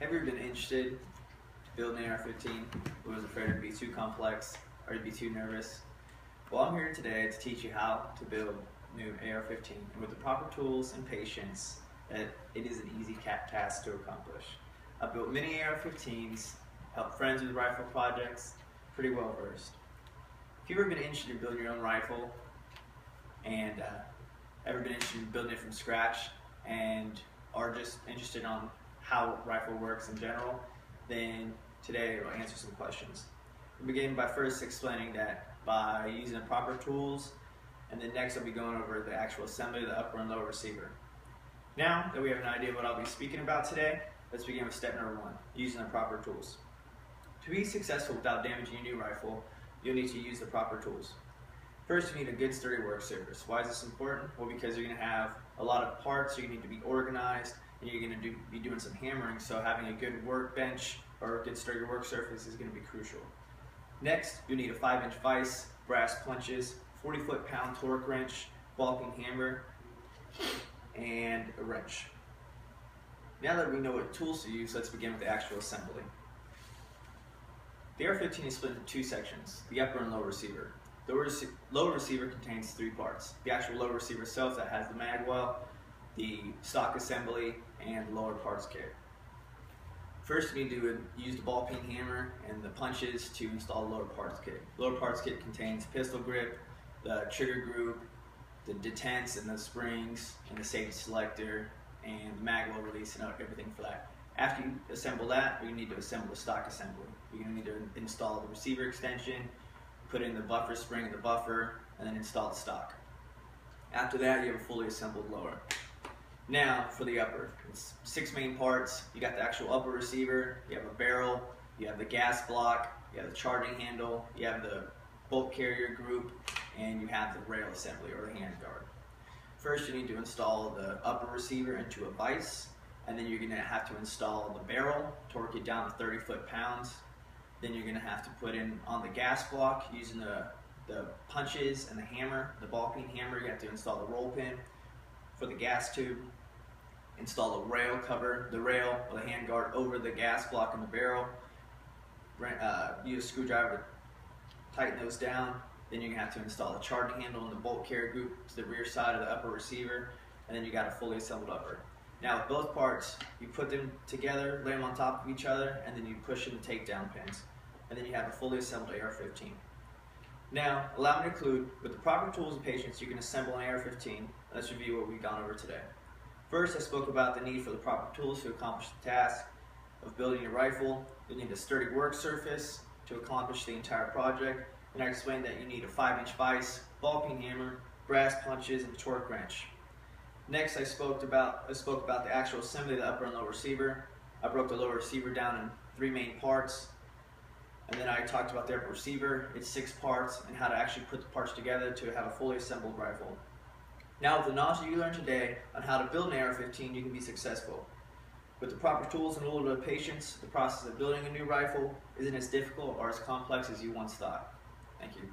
Have you ever been interested to build an AR-15 but was afraid it would be too complex or you'd be too nervous? Well, I'm here today to teach you how to build a new AR-15 and with the proper tools and patience that it is an easy task to accomplish. I've built many AR-15s, helped friends with rifle projects, pretty well versed. If you've ever been interested in building your own rifle and ever been interested in building it from scratch and are just interested on how rifle works in general, then today I'll answer some questions. We'll begin by first explaining that by using the proper tools, and then next I'll be going over the actual assembly of the upper and lower receiver. Now that we have an idea of what I'll be speaking about today, let's begin with step number 1, using the proper tools. To be successful without damaging your new rifle, you'll need to use the proper tools. First, you need a good sturdy work surface. Why is this important? Well, because you're going to have a lot of parts, so you need to be organized, and you're going to be doing some hammering, so having a good workbench or a good sturdy work surface is going to be crucial. Next, you need a 5-inch vise, brass punches, 40 foot-pound torque wrench, ball-peen hammer, and a wrench. Now that we know what tools to use, let's begin with the actual assembly. The AR-15 is split into 2 sections, the upper and lower receiver. The lower receiver contains 3 parts. The actual lower receiver itself that has the mag well, the stock assembly, and the lower parts kit. First, you need to use the ball-peen hammer and the punches to install the lower parts kit. The lower parts kit contains pistol grip, the trigger group, the detents and the springs, and the safety selector, and the mag well release and everything for that. After you assemble that, you need to assemble the stock assembly. You're going to need to install the receiver extension, put in the buffer spring and the buffer, and then install the stock. After that, you have a fully assembled lower. Now for the upper. It's 6 main parts. You got the actual upper receiver, you have a barrel, you have the gas block, you have the charging handle, you have the bolt carrier group, and you have the rail assembly or the hand guard. First, you need to install the upper receiver into a vise, and then you're going to have to install the barrel, torque it down to 30 foot-pounds. Then you're going to have to put in on the gas block using the punches and the hammer, the ball-peen hammer. You have to install the roll pin for the gas tube, install the rail cover, the rail or the hand guard over the gas block and the barrel. Use a screwdriver to tighten those down. Then you're going to have to install the charging handle and the bolt carrier group to the rear side of the upper receiver, and then you got a fully assembled upper. Now with both parts, you put them together, lay them on top of each other, and then you push in the takedown pins. And then you have a fully assembled AR-15. Now, allow me to conclude, with the proper tools and patience, you can assemble an AR-15. Let's review what we've gone over today. First, I spoke about the need for the proper tools to accomplish the task of building your rifle. You need a sturdy work surface to accomplish the entire project. And I explained that you need a 5-inch vise, ball-peen hammer, brass punches, and torque wrench. Next, I spoke about the actual assembly of the upper and lower receiver. I broke the lower receiver down in 3 main parts. And then I talked about the upper receiver, its 6 parts, and how to actually put the parts together to have a fully assembled rifle. Now with the knowledge that you learned today on how to build an AR-15, you can be successful. With the proper tools and a little bit of patience, the process of building a new rifle isn't as difficult or as complex as you once thought. Thank you.